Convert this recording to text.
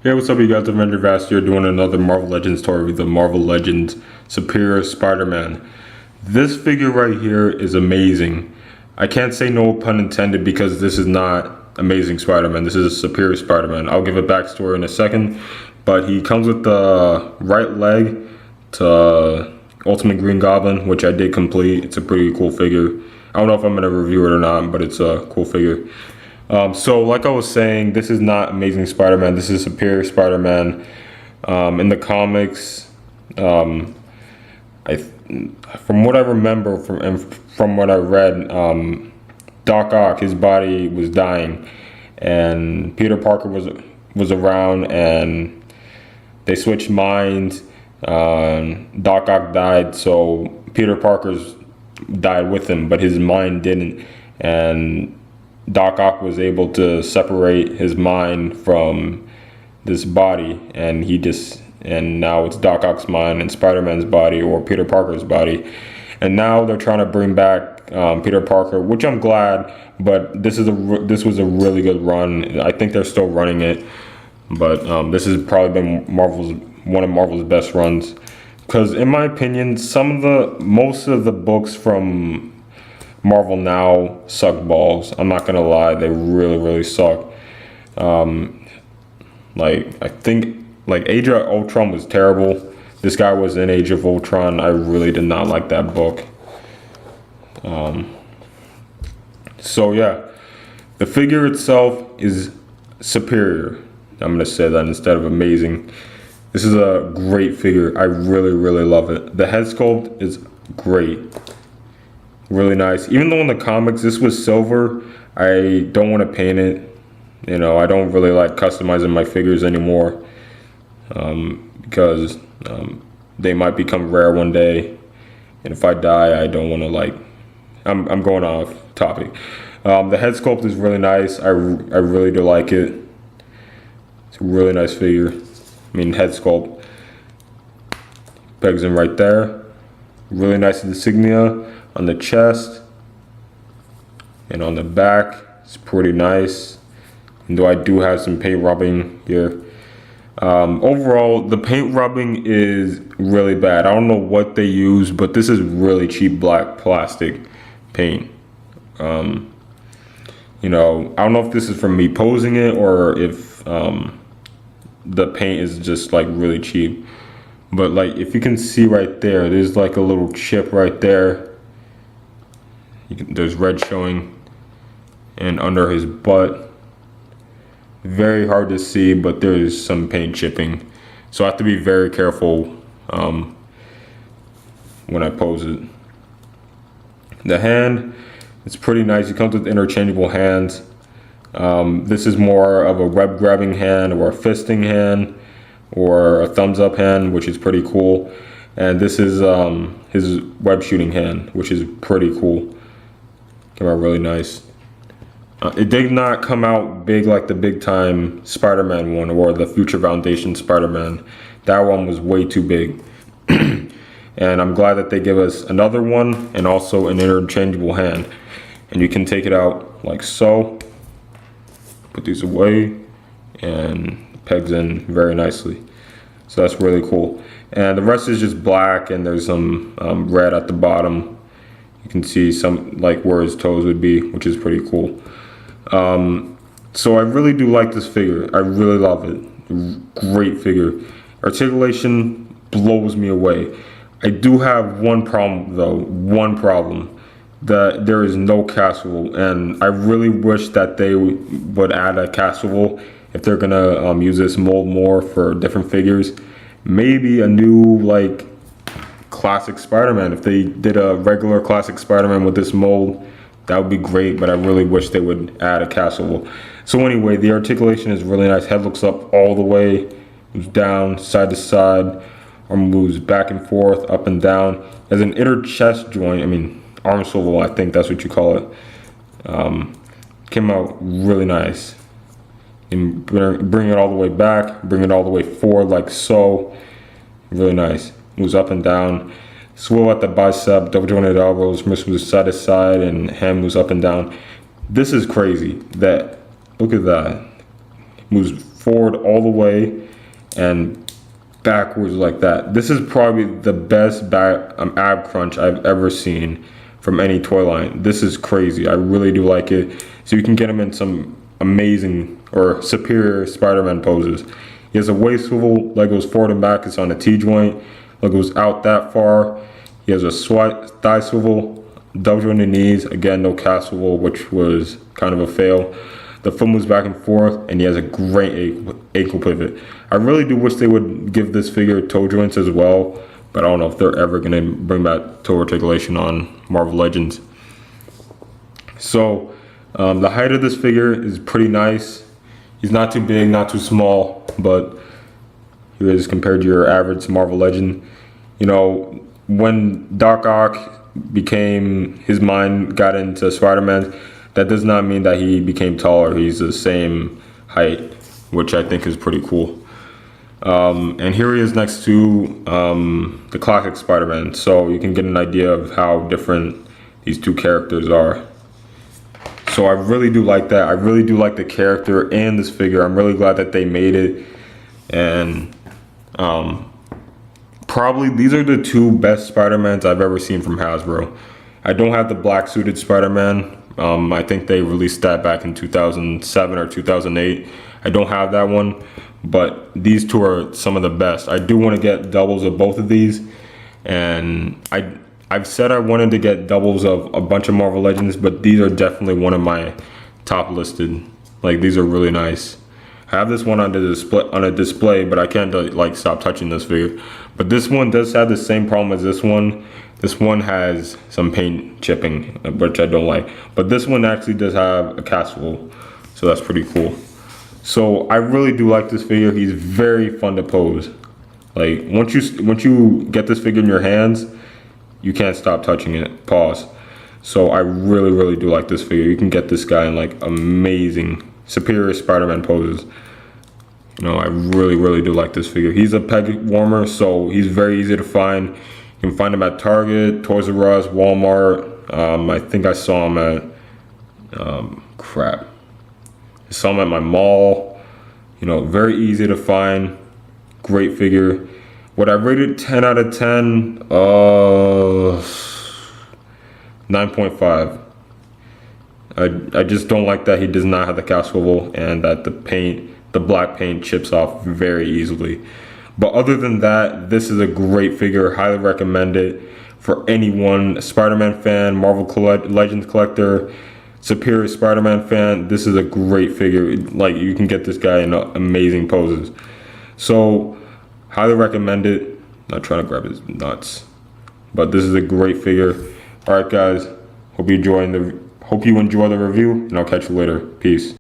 Hey, what's up, you guys? Avenger Vast here doing another Marvel Legends story, the Marvel Legends Superior Spider-Man. This figure right here is amazing. I can't say no pun intended because this is not Amazing Spider-Man. This is a Superior Spider-Man. I'll give a backstory in a second, but he comes with the right leg to Ultimate Green Goblin, which I did complete. It's a pretty cool figure. I don't know if I'm gonna review it or not, but it's a cool figure. So like I was saying, this is not Amazing Spider-Man. This is Superior Spider-Man. In the comics, I, from what I remember from what I read, Doc Ock, his body was dying, and Peter Parker was around, and they switched minds. Doc Ock died, so Peter Parker's died with him, but his mind didn't, and Doc Ock was able to separate his mind from this body, and now it's Doc Ock's mind and Spider-Man's body, or Peter Parker's body, and now they're trying to bring back Peter Parker, which I'm glad. But this was a really good run. I think they're still running it, but this has probably been one of Marvel's best runs, because in my opinion, most of the books from Marvel now suck balls. I'm not gonna lie, they really suck. I think Age of Ultron was terrible. This guy was in Age of Ultron. I really did not like that book. So yeah, the figure itself is superior. I'm gonna say that instead of amazing. This is a great figure. I really love it. The head sculpt is great. Really nice. Even though in the comics this was silver, I don't want to paint it. You know, I don't really like customizing my figures anymore, because they might become rare one day, and if I die, I don't want to I'm going off topic. The head sculpt is really nice. I really do like it. It's a really nice figure. I mean, head sculpt. Pegs in right there. Really nice insignia on the chest and on the back. It's pretty nice, and though I do have some paint rubbing here. Overall, the paint rubbing is really bad. I don't know what they use, but this is really cheap black plastic paint. You know, I don't know if this is from me posing it or if the paint is just like really cheap, but like if you can see right there, there's like a little chip right there. There's red showing, and under his butt, very hard to see, but there's some paint chipping, so I have to be very careful when I pose it. The hand, it's pretty nice. It comes with interchangeable hands. This is more of a web grabbing hand, or a fisting hand, or a thumbs up hand, which is pretty cool. And this is his web shooting hand, which is pretty cool. Came out really nice. It did not come out big like the big time Spider-Man one, or the Future Foundation Spider-Man. That one was way too big. And I'm glad that they give us another one and also an interchangeable hand. And you can take it out like so. Put these away, and pegs in very nicely. So that's really cool. And the rest is just black, and there's some red at the bottom. You can see some like where his toes would be, which is pretty cool. So I really do like this figure. I really love it. Great figure. Articulation blows me away. I do have one problem though. One problem. That there is no castle, and I really wish that they would add a castle if they're gonna use this mold more for different figures. Maybe a new like classic Spider-Man. If they did a regular classic Spider-Man with this mold, that would be great, but I really wish they would add a castle. So anyway, the articulation is really nice. Head looks up all the way, moves down, side to side, or moves back and forth, up and down. There's an inner chest joint, arm swivel, I think that's what you call it. Came out really nice. And bring it all the way back, bring it all the way forward like so. Really nice. Moves up and down. Swivel at the bicep, double jointed elbows, moves side to side, and hand moves up and down. This is crazy. Look at that. Moves forward all the way and backwards like that. This is probably the best ab crunch I've ever seen from any toy line. This is crazy. I really do like it. So you can get him in some amazing or superior Spider-Man poses. He has a waist swivel, leg goes forward and back. It's on a T-joint. Leg goes out that far. He has a thigh swivel, double jointed knees. Again, no calf swivel, which was kind of a fail. The foot moves back and forth, and he has a great ankle pivot. I really do wish they would give this figure toe joints as well, but I don't know if they're ever going to bring back toe articulation on Marvel Legends. So the height of this figure is pretty nice. He's not too big, not too small, but here is compared to your average Marvel Legend. You know, when Doc Ock his mind got into Spider-Man, that does not mean that he became taller. He's the same height, which I think is pretty cool. And here he is next to the classic Spider-Man, so you can get an idea of how different these two characters are. So I really do like that. I really do like the character and this figure. I'm really glad that they made it. And probably these are the two best Spider-Mans I've ever seen from Hasbro. I don't have the black suited Spider-Man. I think they released that back in 2007 or 2008. I don't have that one, but these two are some of the best. I do want to get doubles of both of these, and I've said I wanted to get doubles of a bunch of Marvel Legends, but these are definitely one of my top listed. Like, these are really nice. I have this one on a display, but I can't like stop touching this figure. But this one does have the same problem as this one. This one has some paint chipping, which I don't like. But this one actually does have a cast swivel, so that's pretty cool. So I really do like this figure. He's very fun to pose. Like, once you get this figure in your hands, you can't stop touching it. Pause. So I really do like this figure. You can get this guy in like amazing, superior Spider-Man poses. You know, I really do like this figure. He's a peg warmer, so he's very easy to find. You can find him at Target, Toys R Us, Walmart. I think I saw him at, I saw him at my mall. You know, very easy to find. Great figure. Would I rate it 10 out of 10? 9.5. I just don't like that he does not have the cast swivel and that the black paint chips off very easily. But other than that, this is a great figure. Highly recommend it for anyone. Spider-Man fan, Marvel Legends collector, superior Spider-Man fan. This is a great figure. Like, you can get this guy in amazing poses. So highly recommend it. Not trying to grab his nuts, but this is a great figure. All right, guys. Hope you enjoy the review, and I'll catch you later. Peace.